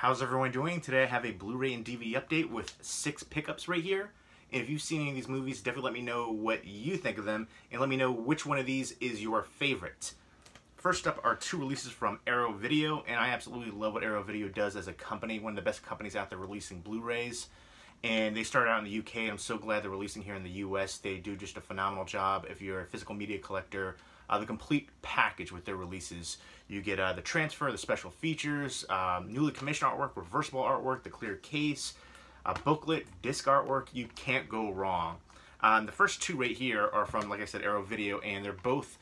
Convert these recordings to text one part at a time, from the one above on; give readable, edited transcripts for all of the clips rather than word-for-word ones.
How's everyone doing? Today I have a Blu-ray and DVD update with 6 pickups right here. And if you've seen any of these movies, definitely let me know what you think of them and let me know which one of these is your favorite. First up are 2 releases from Arrow Video, and I absolutely love what Arrow Video does as a company, one of the best companies out there releasing Blu-rays. And they started out in the UK, and I'm so glad they're releasing here in the US. They do just a phenomenal job. If you're a physical media collector, the complete package with their releases. You get the transfer, the special features, newly commissioned artwork, reversible artwork, the clear case, booklet, disc artwork. You can't go wrong. The first 2 right here are from, like I said, Arrow Video, and they're both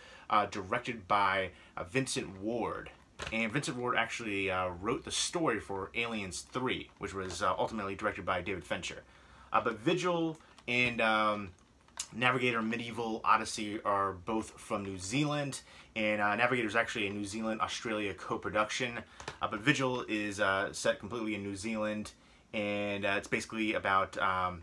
directed by Vincent Ward. And Vincent Ward actually wrote the story for Aliens 3, which was ultimately directed by David Fincher. But Vigil and Navigator, Medieval, Odyssey are both from New Zealand, and Navigator is actually a New Zealand-Australia co-production, but Vigil is set completely in New Zealand, and it's basically about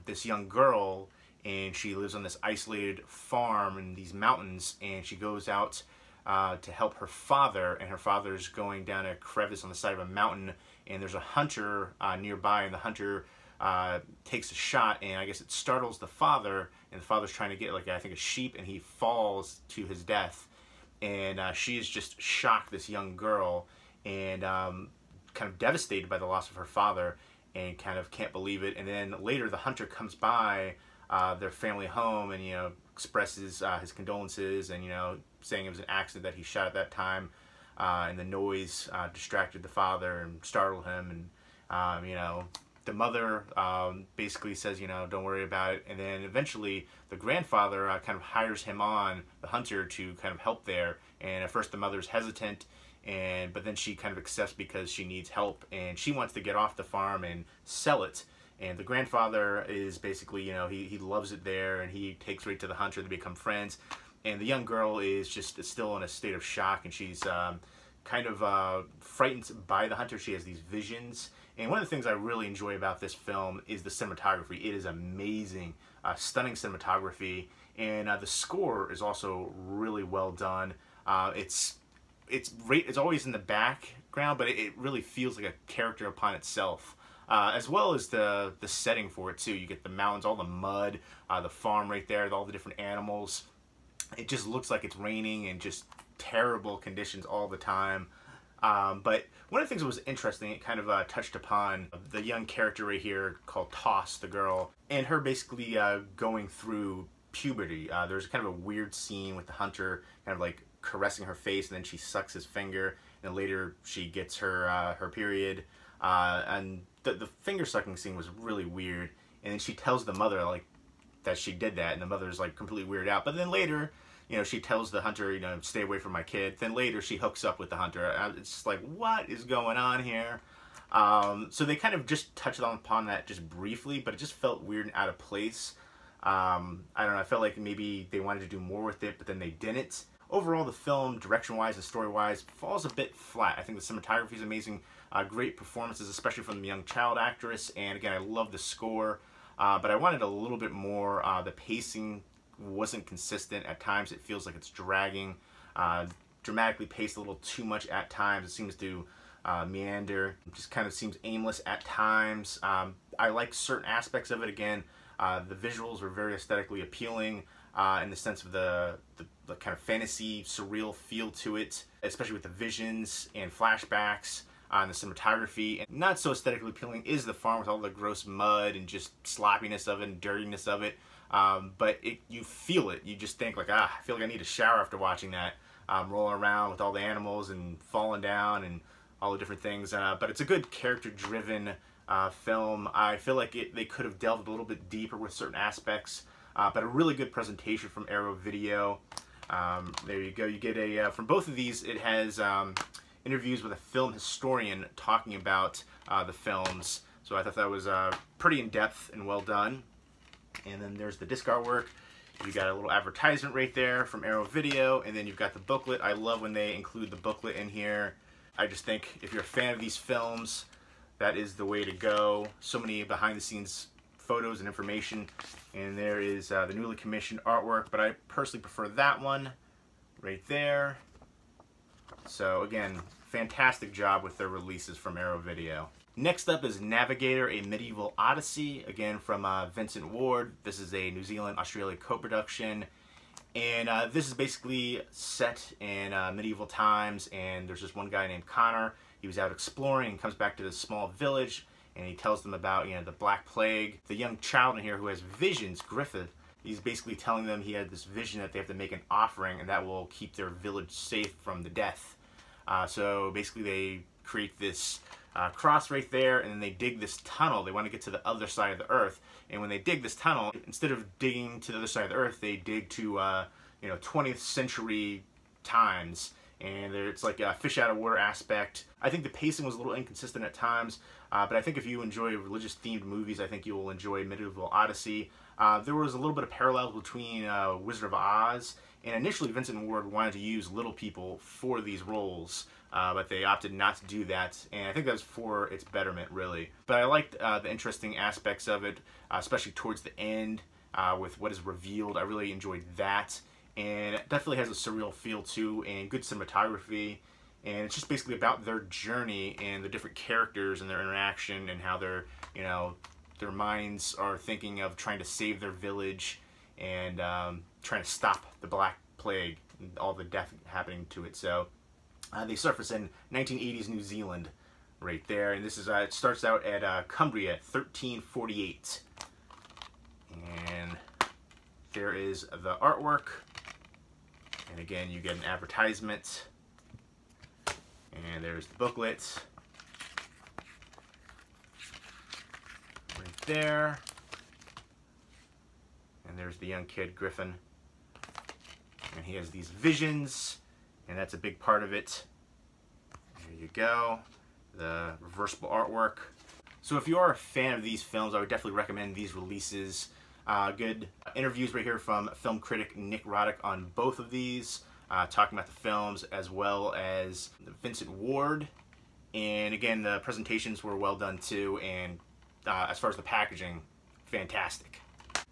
this young girl, and she lives on this isolated farm in these mountains, and she goes out to help her father, and her father's going down a crevice on the side of a mountain, and there's a hunter nearby, and the hunter takes a shot, and I guess it startles the father, and the father's trying to get, like, I think, a sheep, and he falls to his death, and she is just shocked, this young girl, and kind of devastated by the loss of her father, and kind of can't believe it. And then later the hunter comes by their family home, and expresses his condolences, and saying it was an accident that he shot at that time, and the noise distracted the father and startled him, and the mother basically says, don't worry about it. And then eventually the grandfather kind of hires him on, the hunter, to kind of help there. And at first the mother's hesitant, but then she kind of accepts because she needs help, and she wants to get off the farm and sell it. And the grandfather is basically, he loves it there, and he takes right to the hunter. They become friends. And the young girl is just still in a state of shock, and she's kind of frightened by the hunter. She has these visions. And one of the things I really enjoy about this film is the cinematography. It is amazing, stunning cinematography, and the score is also really well done. It's always in the background, but it really feels like a character upon itself, as well as the setting for it too. You get the mountains, all the mud, the farm right there, all the different animals. It just looks like it's raining and just terrible conditions all the time. But one of the things that was interesting, it kind of touched upon the young character right here called Toss, the girl, and her basically going through puberty. There's kind of a weird scene with the hunter kind of like caressing her face, and then she sucks his finger, and later she gets her her period, and the finger sucking scene was really weird. And then she tells the mother like that she did that, and the mother's like completely weirded out. But then later, she tells the hunter, stay away from my kid. Then later she hooks up with the hunter. It's just like, what is going on here? So they kind of just touched upon that just briefly, but it just felt weird and out of place. I don't know, I felt like maybe they wanted to do more with it, but then they didn't. Overall, the film, direction-wise and story-wise, falls a bit flat. I think the cinematography is amazing. Great performances, especially from the young child actress. And again, I love the score, but I wanted a little bit more. The pacing wasn't consistent. At times it feels like it's dragging, dramatically paced a little too much at times. It seems to meander. It just kind of seems aimless at times. I like certain aspects of it. Again, the visuals are very aesthetically appealing in the sense of the kind of fantasy, surreal feel to it, especially with the visions and flashbacks. And the cinematography. And not so aesthetically appealing is the farm with all the gross mud and just sloppiness of it and dirtiness of it. But you feel it. You just think like, I feel like I need a shower after watching that. Rolling around with all the animals and falling down and all the different things. But it's a good character-driven film. I feel like they could have delved a little bit deeper with certain aspects. But a really good presentation from Arrow Video. There you go. You get from both of these, it has interviews with a film historian talking about the films. So I thought that was pretty in-depth and well done. And then there's the disc artwork. You got a little advertisement right there from Arrow Video, and then you've got the booklet. I love when they include the booklet in here. I just think if you're a fan of these films, that is the way to go. So many behind-the-scenes photos and information. And there is the newly commissioned artwork, but I personally prefer that one right there. So again, fantastic job with their releases from Arrow Video. Next up is Navigator, a medieval Odyssey, again from Vincent Ward. This is a New Zealand-Australia co-production. And this is basically set in medieval times, and there's this one guy named Connor. He was out exploring and comes back to this small village, and he tells them about, the Black Plague. The young child in here who has visions, Griffith, he's basically telling them he had this vision that they have to make an offering, and that will keep their village safe from the death. So basically they create this cross right there, and then they dig this tunnel. They want to get to the other side of the earth, and when they dig this tunnel, instead of digging to the other side of the earth, they dig to 20th century times, and it's like a fish out of water aspect. I think the pacing was a little inconsistent at times, but I think if you enjoy religious themed movies, I think you will enjoy Medieval Odyssey. There was a little bit of parallel between Wizard of Oz, and initially Vincent Ward wanted to use little people for these roles, but they opted not to do that, and I think that was for its betterment, really. But I liked the interesting aspects of it, especially towards the end with what is revealed. I really enjoyed that, and it definitely has a surreal feel too, and good cinematography, and it's just basically about their journey and the different characters and their interaction and how their minds are thinking of trying to save their village and trying to stop the Black Plague and all the death happening to it. So they surface in 1980s New Zealand right there, and this is it starts out at Cumbria 1348, and there is the artwork, and again you get an advertisement, and there's the booklet right there, and there's the young kid Griffin, and he has these visions, and that's a big part of it. There you go, the reversible artwork. So if you are a fan of these films, I would definitely recommend these releases. Good interviews right here from film critic Nick Roddick on both of these, talking about the films, as well as Vincent Ward. And again, the presentations were well done too, and as far as the packaging, fantastic.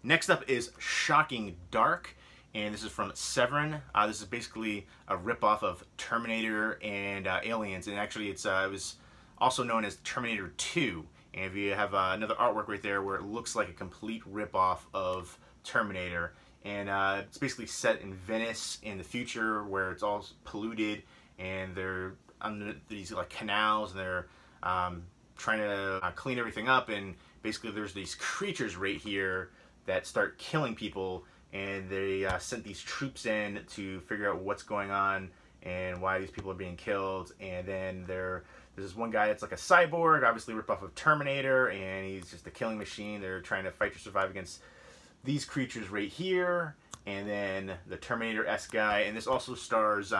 Next up is Shocking Dark, and this is from Severin. This is basically a ripoff of Terminator and Aliens, and actually it was also known as Terminator 2. And if you have another artwork right there where it looks like a complete ripoff of Terminator, and it's basically set in Venice in the future where it's all polluted, and they're under these like canals, and they're trying to clean everything up, and basically there's these creatures right here that start killing people, and they sent these troops in to figure out what's going on and why these people are being killed. And then there's this one guy that's like a cyborg, obviously ripoff of Terminator, and he's just a killing machine. They're trying to fight to survive against these creatures right here, and then the Terminator-esque guy. And this also stars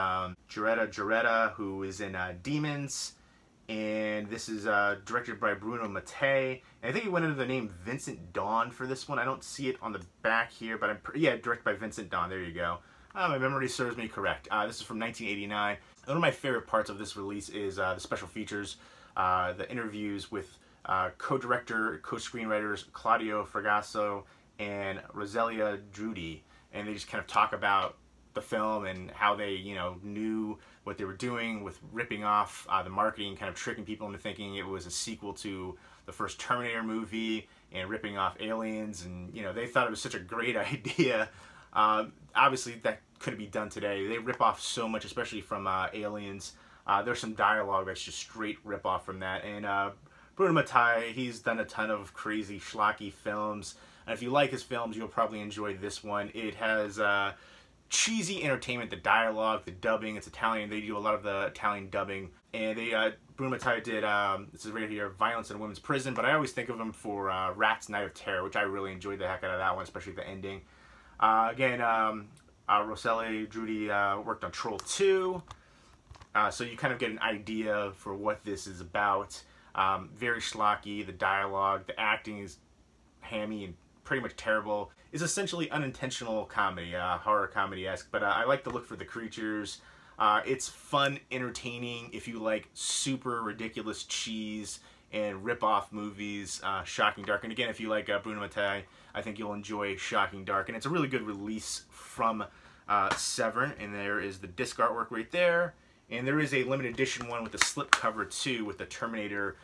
Gioretta, who is in Demons, and this is directed by Bruno Mattei. And I think he went under the name Vincent Dawn for this one. I don't see it on the back here, but yeah, directed by Vincent Dawn. There you go. My memory serves me correct. This is from 1989. One of my favorite parts of this release is the special features, the interviews with co-director, co-screenwriters Claudio Fragasso and Roselia Drudi, and they just kind of talk about the film and how they, knew what they were doing with ripping off the marketing, kind of tricking people into thinking it was a sequel to the first Terminator movie and ripping off Aliens, and they thought it was such a great idea. Obviously that couldn't be done today. They rip off so much, especially from Aliens. There's some dialogue that's just straight rip off from that. And Bruno Mattei, he's done a ton of crazy schlocky films, and if you like his films, you'll probably enjoy this one. It has cheesy entertainment, the dialogue, the dubbing. It's Italian. They do a lot of the Italian dubbing, and Bruno Mattei did this is right here, Violence in a Women's Prison, but I always think of him for Rat's Night of Terror, which I really enjoyed the heck out of that one, especially the ending. Again, Roselia Drudi worked on Troll 2, so you kind of get an idea for what this is about. Very schlocky, the dialogue, the acting is hammy and pretty much terrible. It's essentially unintentional comedy, horror comedy-esque, but I like the look for the creatures. It's fun, entertaining if you like super ridiculous cheese and rip-off movies. Shocking Dark, and again, if you like Bruno Mattei, I think you'll enjoy Shocking Dark, and it's a really good release from Severin. And there is the disc artwork right there, And there is a limited edition one with the slip cover too, with the Terminator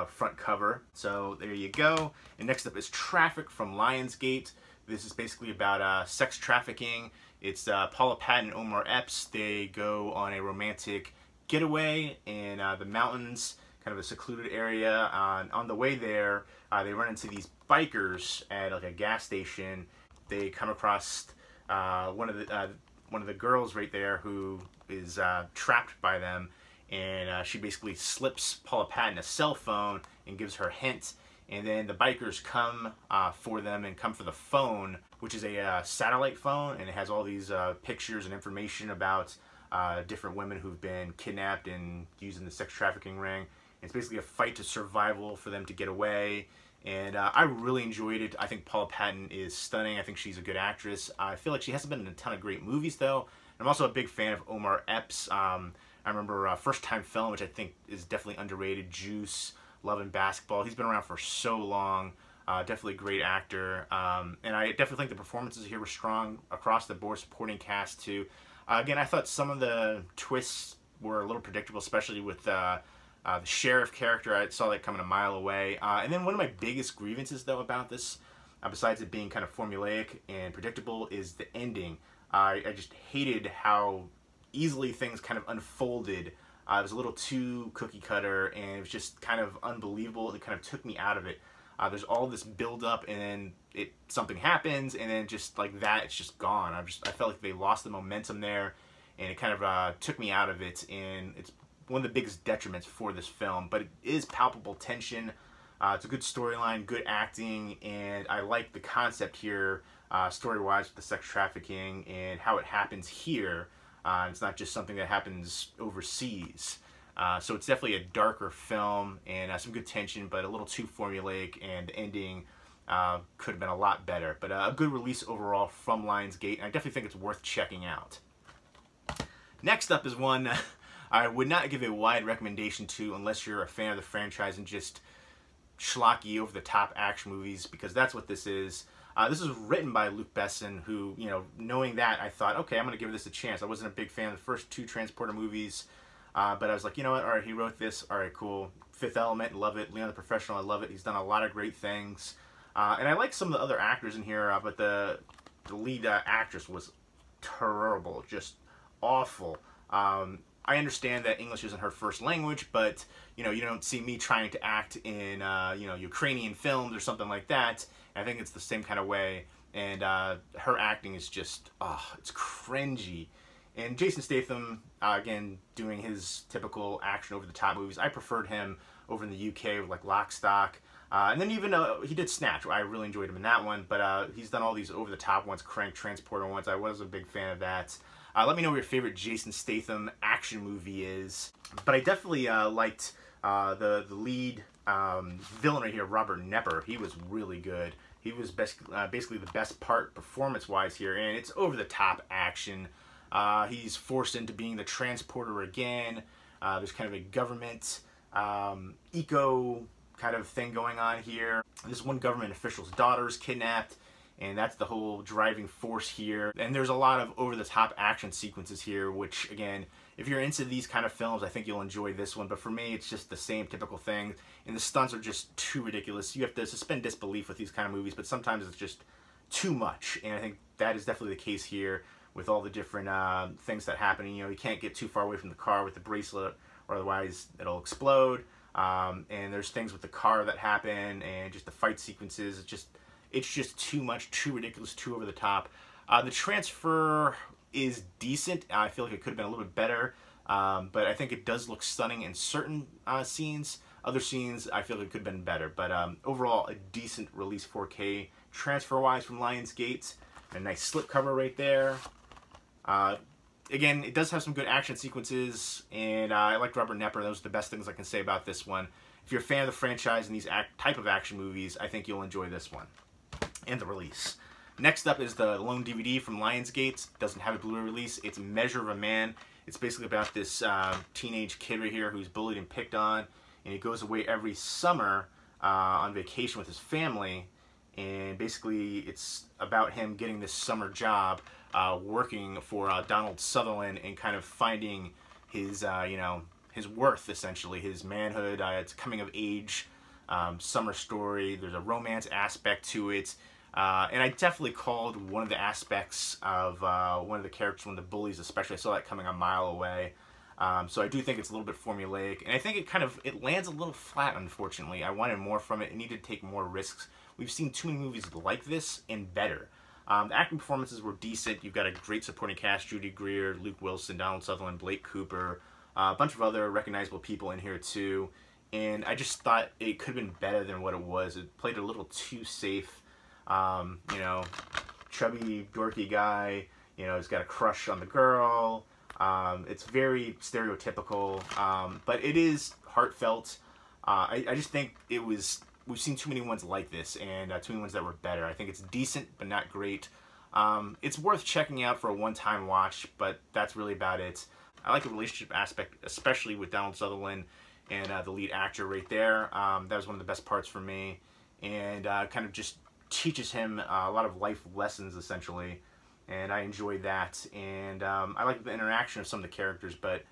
front cover. So there you go. And next up is Traffic from Lionsgate. This is basically about sex trafficking. It's Paula Patton and Omar Epps. They go on a romantic getaway in the mountains, kind of a secluded area. On the way there, they run into these bikers at like a gas station. They come across one of the girls right there who is trapped by them, and she basically slips Paula Patton a cell phone and gives her a hint. And then the bikers come for them and come for the phone, which is a satellite phone, and it has all these pictures and information about different women who've been kidnapped and used in the sex trafficking ring. And it's basically a fight to survival for them to get away. And I really enjoyed it. I think Paula Patton is stunning. I think she's a good actress. I feel like she hasn't been in a ton of great movies, though. And I'm also a big fan of Omar Epps. I remember First Time Film, which I think is definitely underrated. Juice, Love and Basketball. He's been around for so long. Definitely a great actor. And I definitely think the performances here were strong across the board, supporting cast too. Again, I thought some of the twists were a little predictable, especially with the sheriff character. I saw that coming a mile away. And then one of my biggest grievances, though, about this, besides it being kind of formulaic and predictable, is the ending. I just hated how easily things kind of unfolded. It was a little too cookie cutter, and it was just kind of unbelievable. It kind of took me out of it. There's all this build up, and then something happens, and then just like that, it's just gone. I felt like they lost the momentum there, and it kind of took me out of it. And it's one of the biggest detriments for this film, but it is palpable tension. It's a good storyline, good acting, and I like the concept here, story-wise, with the sex trafficking and how it happens here. It's not just something that happens overseas. So it's definitely a darker film, and some good tension, but a little too formulaic, and the ending could have been a lot better. But a good release overall from Lionsgate, and I definitely think it's worth checking out. Next up is one I would not give a wide recommendation to unless you're a fan of the franchise and just schlocky, over-the-top action movies, because that's what this is. This is written by Luc Besson, who, you know, knowing that, I thought, okay, I'm going to give this a chance. I wasn't a big fan of the first two Transporter movies, but I was like, you know what, all right, he wrote this, all right, cool. Fifth Element, love it. Leon the Professional, I love it. He's done a lot of great things. And I like some of the other actors in here, but the lead actress was terrible, just awful. I understand that English isn't her first language, but, you know, you don't see me trying to act in, you know, Ukrainian films or something like that. And I think it's the same kind of way. And her acting is just, it's cringy. And Jason Statham, again, doing his typical action over-the-top movies. I preferred him over in the UK with, like, Lock, Stock. And then even, he did Snatch. I really enjoyed him in that one. But he's done all these over-the-top ones, Crank, Transporter ones. I wasn't a big fan of that. Let me know what your favorite Jason Statham action movie is. But I definitely liked the lead villain right here, Robert Knepper. He was really good. He was basically the best part performance-wise here, and it's over-the-top action. He's forced into being the transporter again. There's kind of a government eco kind of thing going on here. This one government official's daughter is kidnapped, and that's the whole driving force here. And there's a lot of over-the-top action sequences here, which, again, if you're into these kind of films, I think you'll enjoy this one. But for me, it's just the same typical thing. And the stunts are just too ridiculous. You have to suspend disbelief with these kind of movies, but sometimes it's just too much. And I think that is definitely the case here with all the different things that happen. You know, you can't get too far away from the car with the bracelet, or otherwise it'll explode. And there's things with the car that happen, and just the fight sequences. It's just too much, too ridiculous, too over the top. The transfer is decent. I feel like it could have been a little bit better, but I think it does look stunning in certain scenes. Other scenes, I feel like it could have been better. But overall, a decent release 4K transfer-wise from Lionsgate. A nice slipcover right there. Again, it does have some good action sequences, and I like Robert Knepper. Those are the best things I can say about this one. If you're a fan of the franchise and these type of action movies, I think you'll enjoy this one and the release. Next up is the lone DVD from Lionsgate. Doesn't have a Blu-ray release. It's Measure of a Man. It's basically about this teenage kid right here who's bullied and picked on, and he goes away every summer on vacation with his family, and basically it's about him getting this summer job working for Donald Sutherland and kind of finding his you know, his worth, essentially, his manhood. It's a coming of age summer story. There's a romance aspect to it. And I definitely called one of the aspects of one of the characters, one of the bullies especially. I saw that coming a mile away. So I do think it's a little bit formulaic, and I think it lands a little flat, unfortunately. I wanted more from it. It needed to take more risks. We've seen too many movies like this and better. The acting performances were decent. You've got a great supporting cast: Judy Greer, Luke Wilson, Donald Sutherland, Blake Cooper, a bunch of other recognizable people in here too. And I just thought it could have been better than what it was. It played a little too safe. You know, chubby, dorky guy, you know, he's got a crush on the girl. It's very stereotypical, but it is heartfelt. I just think we've seen too many ones like this, and too many ones that were better. I think it's decent, but not great. It's worth checking out for a one-time watch, but that's really about it. I like the relationship aspect, especially with Donald Sutherland and the lead actor right there. That was one of the best parts for me, and kind of just teaches him a lot of life lessons, essentially, and I enjoy that. And I like the interaction of some of the characters, but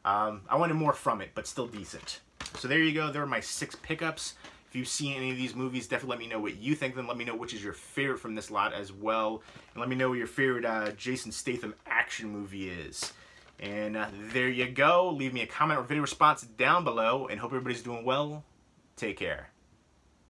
I wanted more from it, but still decent. So there you go. There are my 6 pickups. If you've seen any of these movies, definitely let me know what you think. Then let me know which is your favorite from this lot as well, and let me know what your favorite Jason Statham action movie is. And there you go. Leave me a comment or video response down below, and hope everybody's doing well. Take care.